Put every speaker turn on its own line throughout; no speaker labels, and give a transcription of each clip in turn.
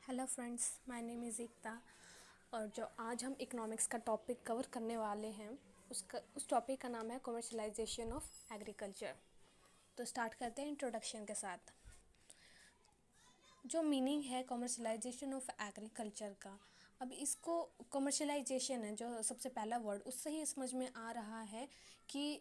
Hello friends, my name is Ekta. और जो आज हम इकोनॉमिक्स का टॉपिक कवर करने वाले हैं उस टॉपिक का नाम है कमर्शलाइजेशन ऑफ एग्रीकल्चर। तो स्टार्ट करते हैं इंट्रोडक्शन के साथ। जो मीनिंग है कमर्शलाइजेशन ऑफ एग्रीकल्चर का, अब इसको कमर्शलाइजेशन है जो सबसे पहला वर्ड, उससे ही समझ में आ रहा है कि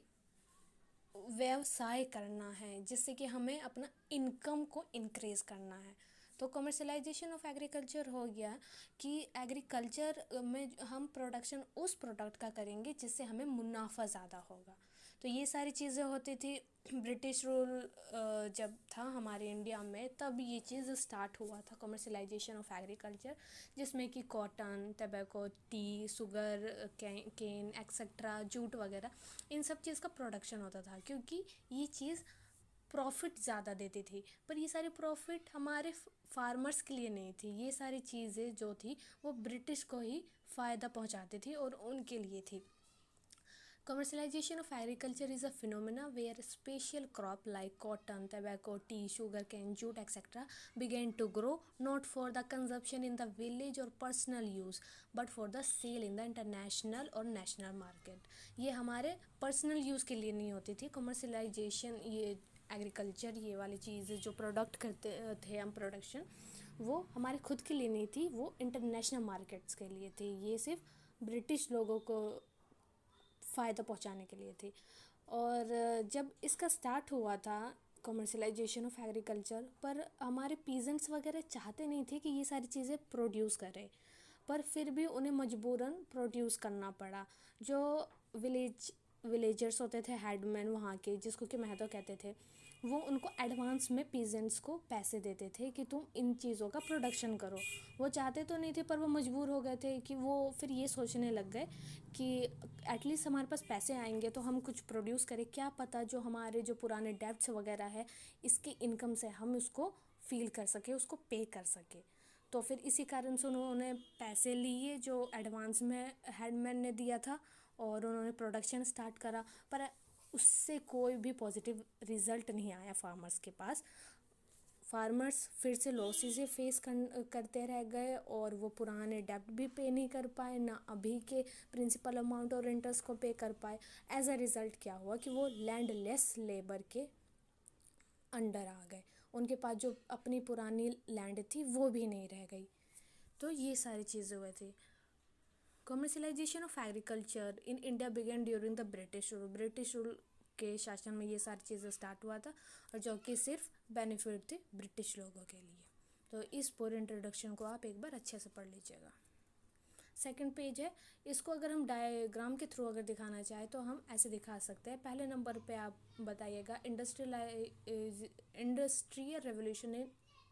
व्यवसाय करना है जिससे कि हमें अपना इनकम को इंक्रीज़ करना है। तो कमर्शलाइजेशन ऑफ एग्रीकल्चर हो गया कि एग्रीकल्चर में हम प्रोडक्शन उस प्रोडक्ट का करेंगे जिससे हमें मुनाफा ज़्यादा होगा। तो ये सारी चीज़ें होती थी। ब्रिटिश रूल जब था हमारे इंडिया में, तब ये चीज़ स्टार्ट हुआ था कमर्शलाइजेशन ऑफ एग्रीकल्चर, जिसमें कि कॉटन, टबैको, टी, शुगर, केन एक्सेट्रा, जूट वगैरह, इन सब चीज़ का प्रोडक्शन होता था क्योंकि ये चीज़ प्रॉफिट ज़्यादा देती थी। पर ये सारी प्रॉफिट हमारे फार्मर्स के लिए नहीं थी, ये सारी चीज़ें जो थी वो ब्रिटिश को ही फ़ायदा पहुंचाती थी और उनके लिए थी। Commercialization of agriculture is a phenomena where special crop like cotton, tobacco, tea, sugarcane, jute, etc. began to grow not for the consumption in the village or personal use, but for the sale in the international or national market. ये हमारे personal use के लिए नहीं होती थी commercialisation. ये agriculture, ये वाली चीज़ जो प्रोडक्ट करते थे हम, प्रोडक्शन, वो हमारे खुद के लिए नहीं थी, वो इंटरनेशनल मार्केट्स के लिए थी। ये सिर्फ ब्रिटिश लोगों को फ़ायदा पहुंचाने के लिए थी। और जब इसका स्टार्ट हुआ था कमर्शलाइजेशन ऑफ एग्रीकल्चर, पर हमारे पीजेंट्स वगैरह चाहते नहीं थे कि ये सारी चीज़ें प्रोड्यूस करें, पर फिर भी उन्हें मजबूरन प्रोड्यूस करना पड़ा। जो विलेजर्स होते थे, हेडमैन वहाँ के, जिसको कि महतो कहते थे, वो उनको एडवांस में पीजेंट्स को पैसे देते थे कि तुम इन चीज़ों का प्रोडक्शन करो। वो चाहते तो नहीं थे, पर वो मजबूर हो गए थे कि वो फिर ये सोचने लग गए कि एटलीस्ट हमारे पास पैसे आएंगे तो हम कुछ प्रोड्यूस करें, क्या पता जो हमारे जो पुराने डेब्ट्स वगैरह है, इसके इनकम से हम उसको फील कर सके, उसको पे कर सके। तो फिर इसी कारण से उन्होंने पैसे लिए जो एडवांस में हेडमैन ने दिया था, और उन्होंने प्रोडक्शन स्टार्ट करा। पर उससे कोई भी पॉजिटिव रिजल्ट नहीं आया फार्मर्स के पास। फार्मर्स फिर से लॉसेस फेस करते रह गए, और वो पुराने डेब्ट भी पे नहीं कर पाए, ना अभी के प्रिंसिपल अमाउंट और इंटरेस्ट को पे कर पाए। एज अ रिज़ल्ट क्या हुआ कि वो लैंडलेस लेबर के अंडर आ गए, उनके पास जो अपनी पुरानी लैंड थी वो भी नहीं रह गई। तो ये सारी चीज़ें हुए थी। Commercialization of agriculture in India began during the British rule के शासन में ये सारी चीज़ें स्टार्ट हुआ था, और जो कि सिर्फ बेनिफिट थे ब्रिटिश लोगों के लिए। तो इस पूरे इंट्रोडक्शन को आप एक बार अच्छे से पढ़ लीजिएगा। सेकंड पेज है, इसको अगर हम डायग्राम के थ्रू अगर दिखाना चाहें तो हम ऐसे दिखा सकते हैं। पहले नंबर पे आप बताइएगा इंडस्ट्रियल रेवोल्यूशन इन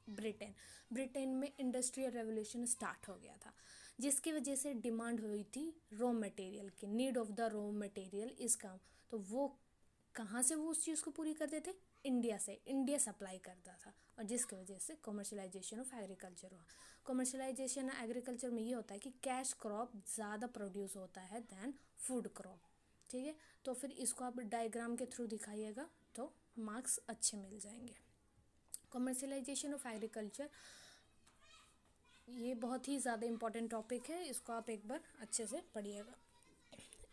ब्रिटेन में इंडस्ट्रियल रेवोल्यूशन स्टार्ट हो गया था, जिसकी वजह से डिमांड हुई थी रॉ मटेरियल की, need of the raw material इस काम। तो वो कहाँ से वो उस चीज़ को पूरी करते थे? इंडिया से। इंडिया सप्लाई करता था, और जिसकी वजह से कमर्शलाइजेशन ऑफ एग्रीकल्चर हुआ। कमर्शलाइजेशन एग्रीकल्चर में ये होता है कि कैश क्रॉप ज़्यादा प्रोड्यूस होता है दैन फूड क्रॉप। ठीक है, तो फिर इसको आप डायग्राम के थ्रू दिखाइएगा तो मार्क्स अच्छे मिल जाएंगे। कमर्शलाइजेशन ऑफ एग्रीकल्चर ये बहुत ही ज़्यादा इम्पॉर्टेंट टॉपिक है, इसको आप एक बार अच्छे से पढ़िएगा।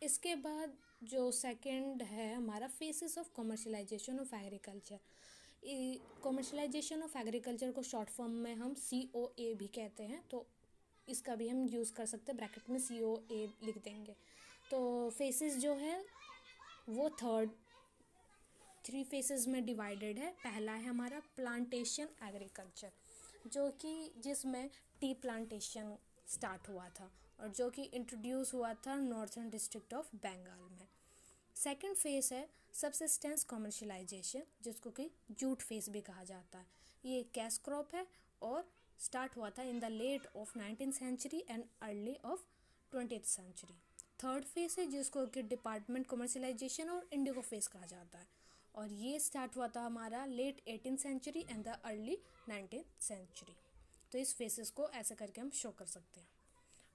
इसके बाद जो सेकंड है हमारा, faces of commercialisation of agriculture. Commercialisation of agriculture को शॉर्ट फॉर्म में हम COA भी कहते हैं, तो इसका भी हम यूज़ कर सकते हैं, ब्रैकेट में COA लिख देंगे। तो फेसेस जो है वो थ्री फेसेस में डिवाइडेड है। पहला है हमारा प्लांटेशन एग्रीकल्चर, जो कि जिसमें टी प्लांटेशन स्टार्ट हुआ था, और जो कि इंट्रोड्यूस हुआ था नॉर्थर्न डिस्ट्रिक्ट ऑफ बंगाल में। सेकंड फेस है सबसिस्टेंस कमर्शलाइजेशन, जिसको कि जूट फेस भी कहा जाता है। ये कैश क्रॉप है और स्टार्ट हुआ था in the late of 19th century and early of 20th century. Third phase है जिसको कि डिपार्टमेंट कमर्शलाइजेशन और इंडिगो फेस कहा जाता है, और ये स्टार्ट हुआ था हमारा late 18th century and the early 19th century. तो इस फेसेस को ऐसे करके हम शो कर सकते हैं।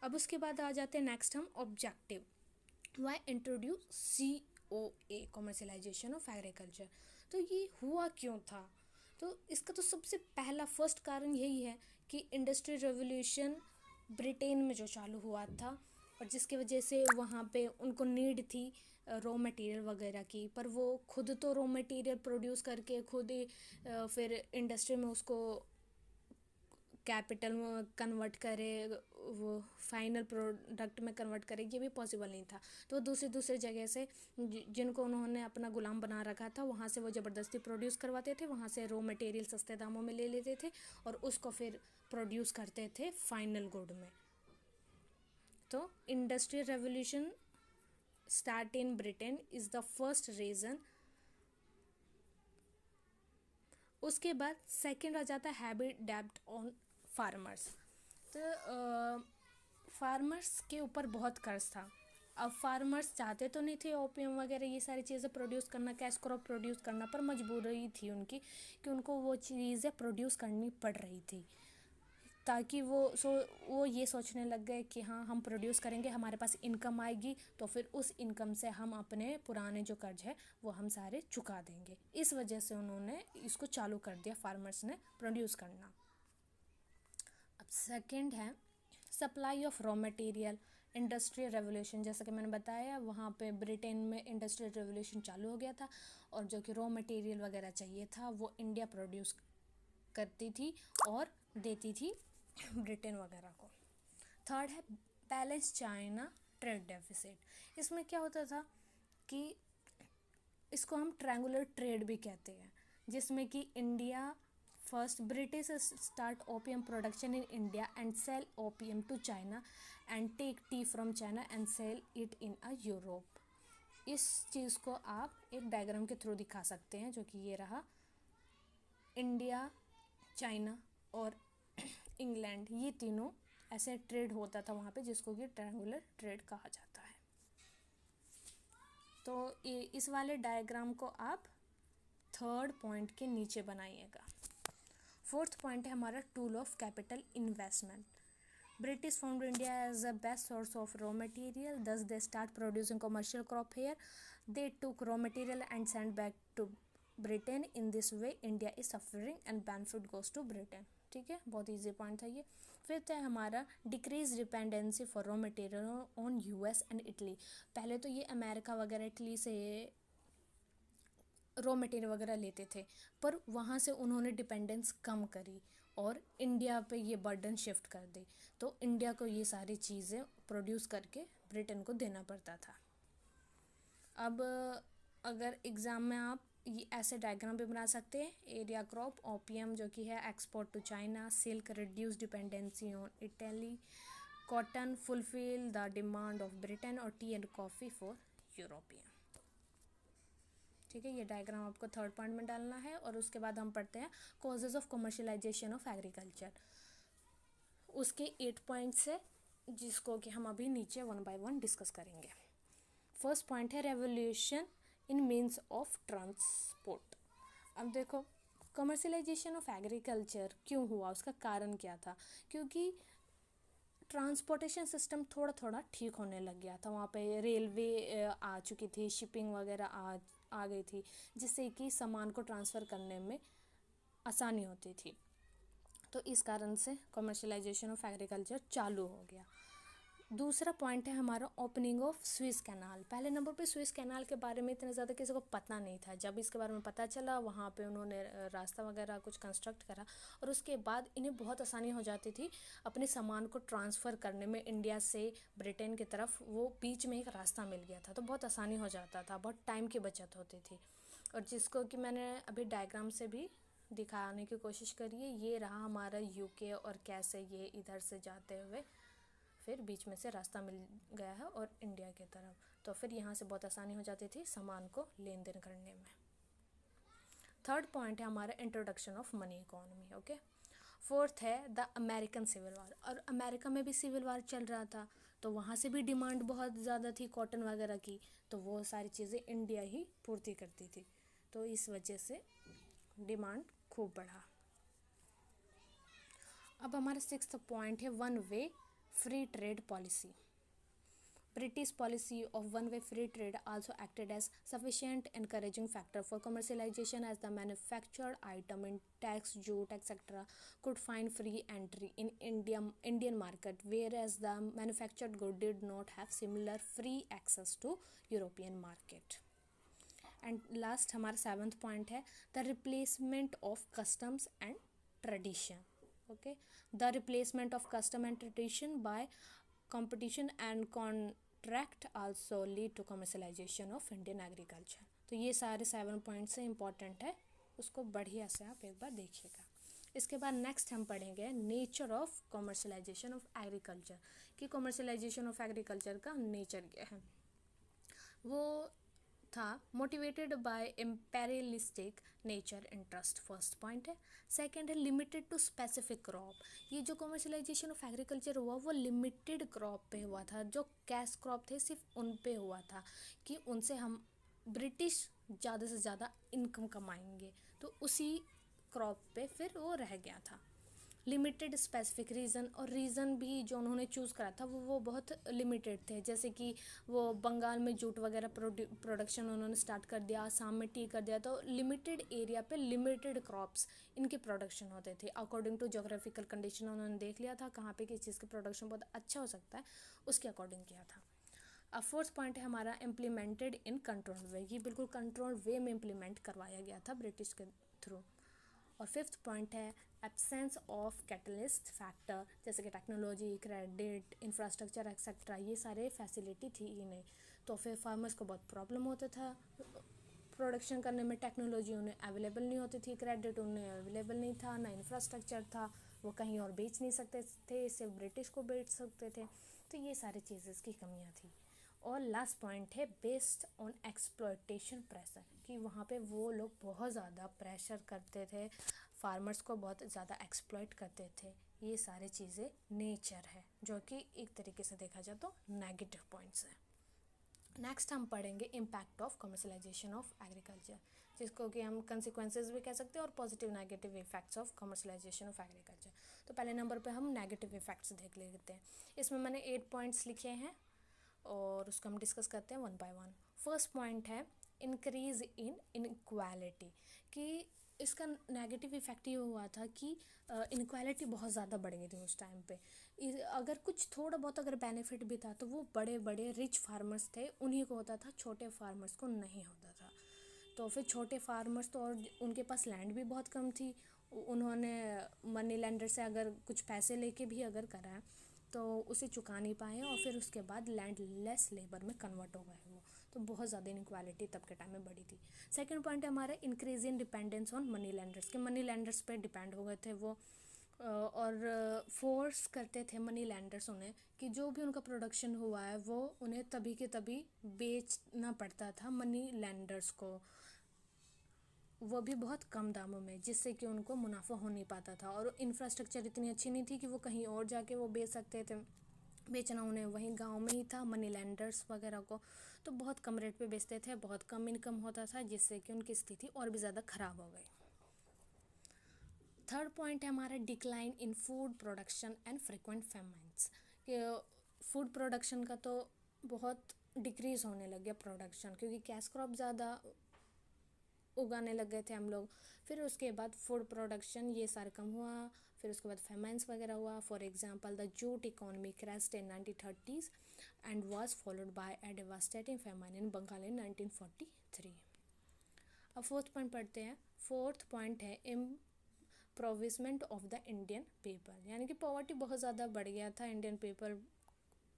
अब उसके बाद आ जाते हैं नेक्स्ट हम objective. Why introduce COA commercialization of agriculture. तो ये हुआ क्यों था? तो इसका तो सबसे पहला फर्स्ट कारण यही है कि इंडस्ट्रियल रेवोल्यूशन ब्रिटेन में जो चालू हुआ था, और जिसकी वजह से वहाँ पे उनको नीड थी रॉ मटेरियल वगैरह की, पर वो खुद तो रॉ मटेरियल प्रोड्यूस करके खुद ही फिर इंडस्ट्री में उसको कैपिटल में कन्वर्ट करे, वो फाइनल प्रोडक्ट में कन्वर्ट करे, ये भी पॉसिबल नहीं था। तो दूसरी दूसरी जगह से जिनको उन्होंने अपना गुलाम बना रखा था वहाँ से वो ज़बरदस्ती प्रोड्यूस करवाते थे, वहाँ से रॉ मटेरियल सस्ते दामों में ले लेते थे और उसको फिर प्रोड्यूस करते थे फाइनल गुड में। तो industrial revolution start in Britain is the first reason. उसके बाद सेकंड आ जाता है हैवी डेब्ट ऑन फार्मर्स। तो फार्मर्स के ऊपर बहुत कर्ज था। अब फार्मर्स चाहते तो नहीं थे ओपियम वगैरह ये सारी चीज़ें प्रोड्यूस करना, कैश क्रॉप प्रोड्यूस करना, पर मजबूरी थी उनकी कि उनको वो चीज़ें प्रोड्यूस करनी पड़ रही थी, ताकि वो ये सोचने लग गए कि हाँ हम प्रोड्यूस करेंगे, हमारे पास इनकम आएगी, तो फिर उस इनकम से हम अपने पुराने जो कर्ज है वो हम सारे चुका देंगे। इस वजह से उन्होंने इसको चालू कर दिया फार्मर्स ने प्रोड्यूस करना। अब सेकंड है supply of raw material. Industrial revolution, जैसा कि मैंने बताया वहाँ पे ब्रिटेन में इंडस्ट्रियल रेवोल्यूशन चालू हो गया था, और जो कि रॉ मटेरियल वगैरह चाहिए था वो इंडिया प्रोड्यूस करती थी और देती थी ब्रिटेन वगैरह को। थर्ड है बैलेंस चाइना ट्रेड डेफिसिट। इसमें क्या होता था कि इसको हम ट्रायंगुलर ट्रेड भी कहते हैं, जिसमें कि India first British start opium production in India and sell opium to China and take tea from China and sell it in a Europe. इस चीज़ को आप एक डायग्राम के थ्रू दिखा सकते हैं, जो कि ये रहा। इंडिया, चाइना और इंग्लैंड, ये तीनों ऐसे ट्रेड होता था वहाँ पे, जिसको कि ट्रायंगुलर ट्रेड कहा जाता है। तो इस वाले डायग्राम को आप थर्ड पॉइंट के नीचे बनाइएगा। फोर्थ पॉइंट है हमारा tool of capital investment. British found India as the best source of raw material, thus they start producing commercial crop here. They took raw material and sent back to Britain. In this way, India is suffering and benefit goes to Britain. ठीक है, बहुत easy point था ये। Fifth है हमारा decrease dependency for raw material on US and Italy. पहले तो ये अमेरिका वगैरह इटली से रॉ मटेरियल वगैरह लेते थे, पर वहाँ से उन्होंने डिपेंडेंस कम करी और इंडिया पे ये बर्डन शिफ्ट कर दी। तो इंडिया को ये सारी चीज़ें प्रोड्यूस करके ब्रिटेन को देना पड़ता था। अब अगर एग्ज़ाम में आप ये ऐसे डायग्राम भी बना सकते हैं। एरिया क्रॉप ओपियम जो कि है export to China, silk reduce dependency on Italy, cotton fulfil the demand of Britain, और tea and coffee for European. ठीक है, ये डायग्राम आपको थर्ड पॉइंट में डालना है। और उसके बाद हम पढ़ते हैं causes of commercialisation of agriculture. उसके 8 पॉइंट्स है, जिसको कि हम अभी नीचे वन बाय वन डिस्कस करेंगे। फर्स्ट पॉइंट है revolution in means of transport. अब देखो कमर्शलाइजेशन ऑफ एग्रीकल्चर क्यों हुआ, उसका कारण क्या था? क्योंकि ट्रांसपोर्टेशन सिस्टम थोड़ा थोड़ा ठीक होने लग गया था। वहाँ पे रेलवे आ चुकी थी, शिपिंग वगैरह आ गई थी, जिससे कि सामान को ट्रांसफ़र करने में आसानी होती थी। तो इस कारण से कमर्शलाइजेशन ऑफ एग्रीकल्चर चालू हो गया। दूसरा पॉइंट है हमारा ओपनिंग ऑफ स्विस कैनाल। पहले नंबर पे स्विस कैनाल के बारे में इतना ज़्यादा किसी को पता नहीं था। जब इसके बारे में पता चला, वहाँ पे उन्होंने रास्ता वगैरह कुछ कंस्ट्रक्ट करा, और उसके बाद इन्हें बहुत आसानी हो जाती थी अपने सामान को ट्रांसफ़र करने में इंडिया से ब्रिटेन की तरफ। वो बीच में एक रास्ता मिल गया था, तो बहुत आसानी हो जाता था, बहुत टाइम की बचत होती थी। और जिसको कि मैंने अभी डायग्राम से भी दिखाने की कोशिश करी है। ये रहा हमारा यूके, और कैसे ये इधर से जाते हुए फिर बीच में से रास्ता मिल गया है और इंडिया की तरफ, तो फिर यहाँ से बहुत आसानी हो जाती थी सामान को लेन देन करने में। थर्ड पॉइंट है हमारा introduction of money economy. Okay, fourth है द अमेरिकन सिविल वार। और अमेरिका में भी सिविल वार चल रहा था, तो वहाँ से भी डिमांड बहुत ज़्यादा थी कॉटन वगैरह की, तो वो सारी चीज़ें इंडिया ही पूर्ति करती थी, तो इस वजह से डिमांड खूब बढ़ा। अब हमारा सिक्स्थ पॉइंट है one way free trade policy. British policy of one-way free trade also acted as sufficient encouraging factor for commercialization, as the manufactured item in tax, jute, etc. could find free entry in Indian market, whereas the manufactured good did not have similar free access to European market. And last हमारा 7th point है the replacement of customs and tradition. Okay, the replacement of custom and tradition by competition and contract also lead to commercialization of Indian agriculture. तो ये सारे 7 point से important है, उसको बढ़िया से आप एक बार देखिएगा. इसके बाद नेक्स्ट हम पढ़ेंगे nature of commercialisation of agriculture, कि कॉमर्शलाइजेशन ऑफ एग्रीकल्चर का नेचर क्या है. वो था motivated by imperialistic nature interest, first point है. सेकंड है लिमिटेड टू स्पेसिफिक क्रॉप. ये जो कॉमर्शलाइजेशन ऑफ एग्रीकल्चर हुआ वो लिमिटेड क्रॉप पे हुआ था, जो कैश क्रॉप थे सिर्फ उन पे हुआ था कि उनसे हम ब्रिटिश ज़्यादा से ज़्यादा इनकम कमाएंगे, तो उसी क्रॉप पे फिर वो रह गया था. लिमिटेड स्पेसिफिक रीज़न, और रीज़न भी जो उन्होंने चूज़ करा था वो बहुत लिमिटेड थे. जैसे कि वो बंगाल में जूट वगैरह प्रोडक्शन उन्होंने स्टार्ट कर दिया, आसाम में टी कर दिया, तो लिमिटेड एरिया पे लिमिटेड क्रॉप्स इनके प्रोडक्शन होते थे. अकॉर्डिंग टू जोग्राफिकल कंडीशन उन्होंने देख लिया था कहाँ पे किस चीज़ का प्रोडक्शन बहुत अच्छा हो सकता है, उसके अकॉर्डिंग किया था. अब फोर्थ पॉइंट है हमारा इम्प्लीमेंटेड इन कंट्रोल वे. ये बिल्कुल कंट्रोल वे में इम्प्लीमेंट करवाया गया था ब्रिटिश के थ्रू. और फिफ्थ पॉइंट है एब्सेंस ऑफ कैटलिस्ट फैक्टर, जैसे कि टेक्नोलॉजी, क्रेडिट, इंफ्रास्ट्रक्चर एक्सेट्रा, ये सारे फैसिलिटी थी ही नहीं, तो फिर फार्मर्स को बहुत प्रॉब्लम होता था प्रोडक्शन करने में. टेक्नोलॉजी उन्हें अवेलेबल नहीं होती थी, क्रेडिट उन्हें अवेलेबल नहीं था, ना इंफ्रास्ट्रक्चर था, वो कहीं और बेच नहीं सकते थे, सिर्फ ब्रिटिश को बेच सकते थे. तो ये सारी चीज़ें की कमियाँ थी. और लास्ट पॉइंट है बेस्ड ऑन एक्सप्लॉयटेशन प्रेशर, कि वहाँ पे वो लोग बहुत ज़्यादा प्रेशर करते थे, फार्मर्स को बहुत ज़्यादा एक्सप्लॉयट करते थे. ये सारी चीज़ें नेचर है, जो कि एक तरीके से देखा जाए तो नेगेटिव पॉइंट्स है. नेक्स्ट हम पढ़ेंगे impact of commercialisation of agriculture, जिसको कि हम कंसिक्वेंसेस भी कह सकते हैं और positive negative effects of commercialisation of agriculture. तो पहले नंबर पे हम नेगेटिव इफेक्ट्स देख लेते हैं. इसमें मैंने 8 पॉइंट्स लिखे हैं और उसको हम डिस्कस करते हैं one by one. First point है इंक्रीज इन इनक्वालिटी, कि इसका नेगेटिव इफेक्ट ये हुआ था कि इनक्वालिटी बहुत ज़्यादा बढ़ गई थी उस टाइम पे. अगर कुछ थोड़ा बहुत अगर बेनिफिट भी था तो वो बड़े बड़े रिच फार्मर्स थे उन्हीं को होता था, छोटे फार्मर्स को नहीं होता था. तो फिर छोटे फार्मर्स तो, और उनके पास लैंड भी बहुत कम थी, उन्होंने मनी लेंडर से अगर कुछ पैसे लेके भी अगर करा तो उसे चुका नहीं पाए, और फिर उसके बाद लैंड लेस लेबर में कन्वर्ट हो गए वो. तो बहुत ज़्यादा इनक्वालिटी तब के टाइम में बढ़ी थी. सेकंड पॉइंट है हमारा increase in dependence on money lenders, के मनी लेंडर्स पे डिपेंड हो गए थे वो, और फोर्स करते थे मनी लैंडर्स उन्हें कि जो भी उनका प्रोडक्शन हुआ है वो उन्हें तभी के तभी बेचना पड़ता था मनी लैंडर्स को, वो भी बहुत कम दामों में, जिससे कि उनको मुनाफा हो नहीं पाता था. और इंफ्रास्ट्रक्चर इतनी अच्छी नहीं थी कि वो कहीं और जाके वो बेच सकते थे, बेचना उन्हें वहीं गांव में ही था मनी लैंडर्स वगैरह को. तो बहुत कम रेट पे बेचते थे, बहुत कम इनकम होता था, जिससे कि उनकी स्थिति और भी ज़्यादा ख़राब हो गई. थर्ड पॉइंट है हमारा decline in food production and frequent famines. Food production का तो बहुत डिक्रीज़ होने लग गया प्रोडक्शन, क्योंकि कैश क्रॉप ज़्यादा उगाने लग गए थे हम लोग. फिर उसके बाद फूड प्रोडक्शन ये सारा कम हुआ, फिर उसके बाद फेमाइन्स वगैरह हुआ. For example the jute economy crashed in 1930s and was followed by a devastating famine in Bengal in 1943. अब फोर्थ पॉइंट पढ़ते हैं. फोर्थ पॉइंट है impoverishment of the Indian people, यानी कि पॉवर्टी बहुत ज़्यादा बढ़ गया था इंडियन पीपल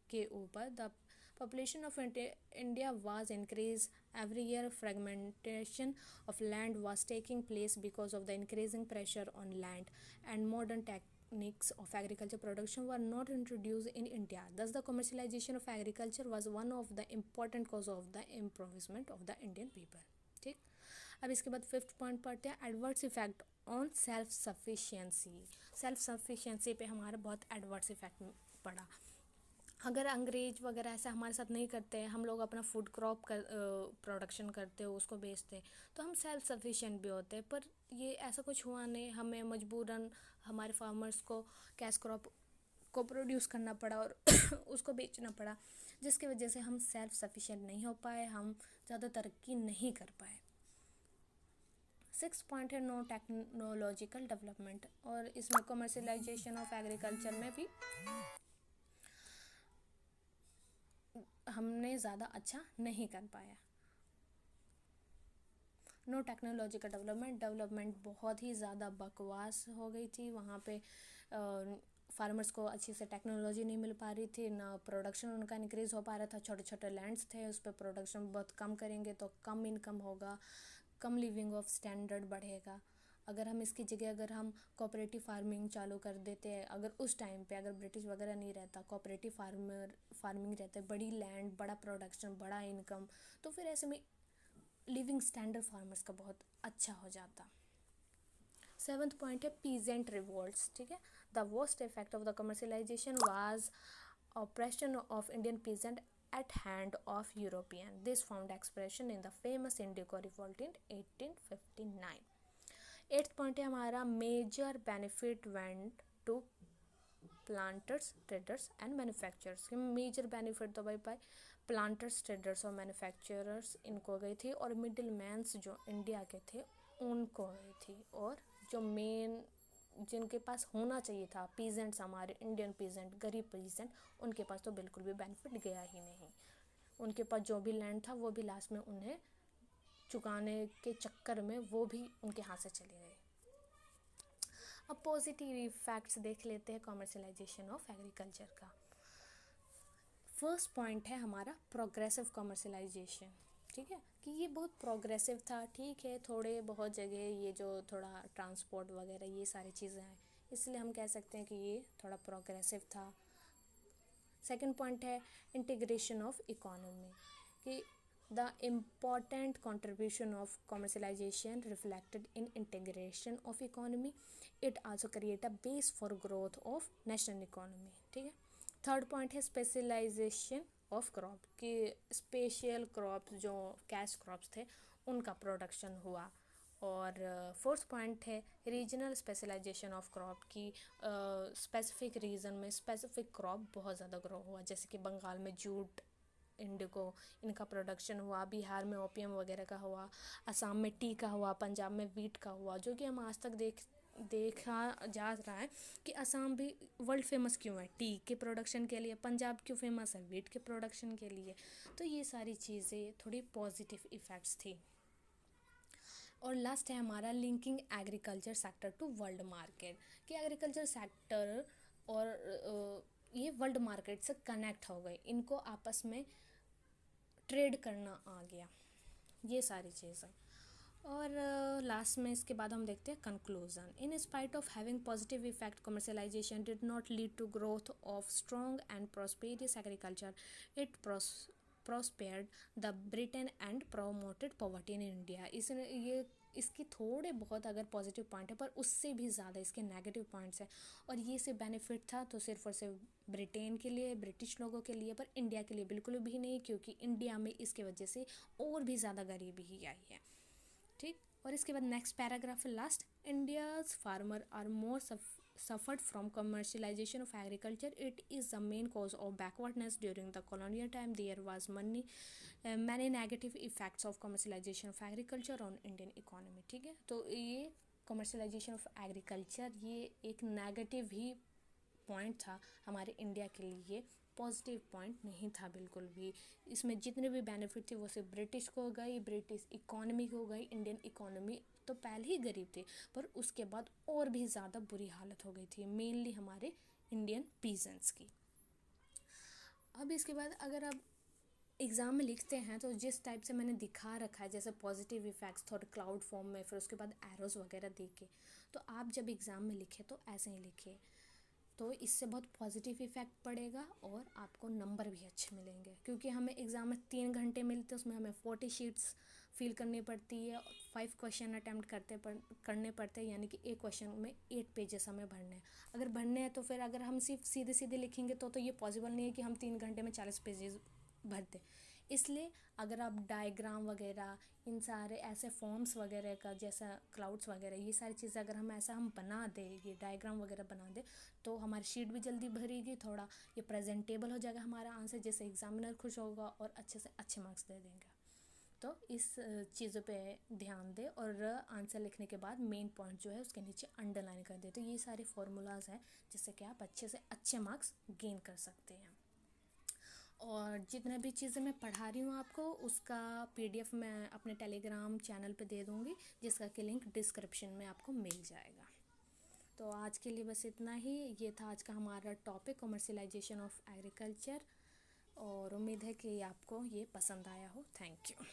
के ऊपर. The population of India was increased every year. Fragmentation of land was taking place because of the increasing pressure on land, and modern techniques of agriculture production were not introduced in India. Thus, the commercialization of agriculture was one of the important cause of the impoverishment of the Indian people. ठीक. अब इसके बाद fifth point पढ़ते हैं adverse effect on self sufficiency. Self sufficiency पे हमारा बहुत adverse effect पड़ा. अगर अंग्रेज वगैरह ऐसा हमारे साथ नहीं करते, हम लोग अपना फूड क्रॉप प्रोडक्शन करते हो, उसको बेचते, तो हम सेल्फ सफिशिएंट भी होते. पर ये ऐसा कुछ हुआ नहीं, हमें मजबूरन हमारे फार्मर्स को कैश क्रॉप को प्रोड्यूस करना पड़ा और उसको बेचना पड़ा, जिसकी वजह से हम सेल्फ सफिशिएंट नहीं हो पाए, हम ज़्यादा तरक्की नहीं कर पाए। 6 पॉइंट है नो टेक्नोलॉजिकल डेवलपमेंट, और इसमें कमर्शलाइजेशन ऑफ एग्रीकल्चर में भी हमने ज़्यादा अच्छा नहीं कर पाया। नो टेक्नोलॉजिकल डेवलपमेंट बहुत ही ज़्यादा बकवास हो गई थी। वहाँ पे फार्मर्स को अच्छी से टेक्नोलॉजी नहीं मिल पा रही थी, ना प्रोडक्शन उनका इंक्रीज़ हो पा रहा था। छोटे छोटे लैंड्स थे, उस पर प्रोडक्शन बहुत कम करेंगे तो कम इनकम होगा, कम लिविंग ऑफ स्टैंडर्ड बढ़ेगा। अगर हम इसकी जगह अगर हम कोऑपरेटिव फार्मिंग चालू कर देते हैं, अगर उस टाइम पे अगर ब्रिटिश वगैरह नहीं रहता, कोऑपरेटिव फार्मिंग रहते, बड़ी लैंड, बड़ा प्रोडक्शन, बड़ा इनकम, तो फिर ऐसे में लिविंग स्टैंडर्ड फार्मर्स का बहुत अच्छा हो जाता। 7th पॉइंट है पीजेंट रिवोल्ट्स, ठीक है। The worst effect of the commercialisation was operation of Indian peasant at hand of European. This found expression in the famous Indigo revolt in 1859. 8th point है हमारा major benefit went to planters, traders and manufacturers. Major benefit तो भाई planters, traders और manufacturers इनको गई थी, और middle mains जो इंडिया के थे उनको गई थी, और जो मेन जिनके पास होना चाहिए था पीजेंट्स, हमारे इंडियन पीजेंट, गरीब पीजेंट, उनके पास तो बिल्कुल भी बेनिफिट गया ही नहीं। उनके पास जो भी लैंड था वो भी लास्ट में उन्हें चुकाने के चक्कर में वो भी उनके हाथ से चली गई। अब पॉजिटिव इफेक्ट्स देख लेते हैं कमर्शलाइजेशन ऑफ एग्रीकल्चर का। फर्स्ट पॉइंट है हमारा प्रोग्रेसिव कमर्शलाइजेशन, ठीक है, कि ये बहुत प्रोग्रेसिव था। ठीक है, थोड़े बहुत जगह ये जो थोड़ा ट्रांसपोर्ट वगैरह ये सारी चीज़ें हैं, इसलिए हम कह सकते हैं कि ये थोड़ा प्रोग्रेसिव था। सेकंड पॉइंट है इंटीग्रेशन ऑफ इकोनॉमी, कि the important contribution of commercialization reflected in integration of economy. It also create a base for growth of national economy, ठीक है। थर्ड पॉइंट है स्पेशलाइजेशन ऑफ क्रॉप, कि special crops जो cash crops थे उनका production हुआ। और फोर्थ पॉइंट है रीजनल स्पेशलाइजेशन ऑफ क्रॉप, की स्पेसिफिक रीजन में स्पेसिफिक क्रॉप बहुत ज़्यादा ग्रो हुआ, जैसे कि बंगाल में जूट, इंडिगो, इनका प्रोडक्शन हुआ, बिहार में ओपियम वगैरह का हुआ, असम में टी का हुआ, पंजाब में वीट का हुआ। जो कि हम आज तक देखा जा रहा है कि असम भी वर्ल्ड फेमस क्यों है टी के प्रोडक्शन के लिए, पंजाब क्यों फेमस है वीट के प्रोडक्शन के लिए। तो ये सारी चीज़ें थोड़ी पॉजिटिव इफ़ेक्ट्स थी। और लास्ट है हमारा linking agriculture sector to world market, कि एग्रीकल्चर सेक्टर और ये वर्ल्ड मार्केट से कनेक्ट हो गए, इनको आपस में ट्रेड करना आ गया, ये सारी चीज़ें। और लास्ट में इसके बाद हम देखते हैं conclusion. In spite of having positive effect, commercialization did not lead to growth of strong and prosperous agriculture. It prospered the Britain and promoted poverty in India। इसकी थोड़े बहुत अगर पॉजिटिव पॉइंट है, पर उससे भी ज़्यादा इसके नेगेटिव पॉइंट्स हैं। और ये से बेनिफिट था तो सिर्फ और सिर्फ ब्रिटेन के लिए, ब्रिटिश लोगों के लिए, पर इंडिया के लिए बिल्कुल भी नहीं, क्योंकि इंडिया में इसके वजह से और भी ज़्यादा गरीबी ही आई है, ठीक। और इसके बाद नेक्स्ट पैराग्राफ है last. India's farmer are more suffered from commercialization of agriculture. It is the main cause of backwardness during the colonial time. There was many negative effects of commercialization of agriculture on Indian economy, ठीक है। तो ये commercialization of agriculture ये एक negative ही point था हमारे India के लिए, पॉजिटिव पॉइंट नहीं था बिल्कुल भी। इसमें जितने भी बेनिफिट थे वो सिर्फ ब्रिटिश को गई, ब्रिटिश इकोनॉमी को गई। इंडियन इकोनॉमी तो पहले ही गरीब थे, पर उसके बाद और भी ज़्यादा बुरी हालत हो गई थी, मेनली हमारे इंडियन पीजेंट्स की। अब इसके बाद अगर आप एग्ज़ाम में लिखते हैं तो जिस टाइप से मैंने दिखा रखा है, जैसे पॉजिटिव इफ़ेक्ट्स थोड़े क्लाउड फॉर्म में, फिर उसके बाद एरोज़ वगैरह दे के, तो आप जब एग्ज़ाम में लिखे तो ऐसे ही लिखे, तो इससे बहुत पॉजिटिव इफ़ेक्ट पड़ेगा और आपको नंबर भी अच्छे मिलेंगे। क्योंकि हमें एग्ज़ाम में 3 घंटे मिलते हैं, उसमें हमें 40 शीट्स फिल करनी पड़ती है, 5 क्वेश्चन अटैम्प्ट करने पड़ते हैं, यानी कि एक क्वेश्चन में 8 पेजेस हमें भरने हैं। अगर भरने हैं तो फिर अगर हम सिर्फ सीधे सीधे लिखेंगे तो ये पॉसिबल नहीं है कि हम 3 घंटे में 40 पेजेस भरते। इसलिए अगर आप डायग्राम वगैरह इन सारे ऐसे फॉर्म्स वगैरह का, जैसा क्लाउड्स वगैरह, ये सारी चीज़ें अगर हम ऐसा हम बना दें, ये डायग्राम वगैरह बना दें, तो हमारी शीट भी जल्दी भरेगी, थोड़ा ये प्रेजेंटेबल हो जाएगा हमारा आंसर, जिससे एग्जामिनर खुश होगा और अच्छे से अच्छे मार्क्स दे देंगे। तो इस चीज़ों पे ध्यान दें, और आंसर लिखने के बाद मेन पॉइंट जो है उसके नीचे अंडरलाइन कर दें। तो ये सारे फार्मूलाज हैं जिससे कि आप अच्छे से अच्छे मार्क्स गेन कर सकते हैं। और जितने भी चीज़ें मैं पढ़ा रही हूँ आपको, उसका PDF मैं अपने टेलीग्राम चैनल पे दे दूँगी, जिसका कि लिंक डिस्क्रिप्शन में आपको मिल जाएगा। तो आज के लिए बस इतना ही। ये था आज का हमारा टॉपिक, कमर्शियलाइजेशन ऑफ एग्रीकल्चर, और उम्मीद है कि आपको ये पसंद आया हो। Thank you.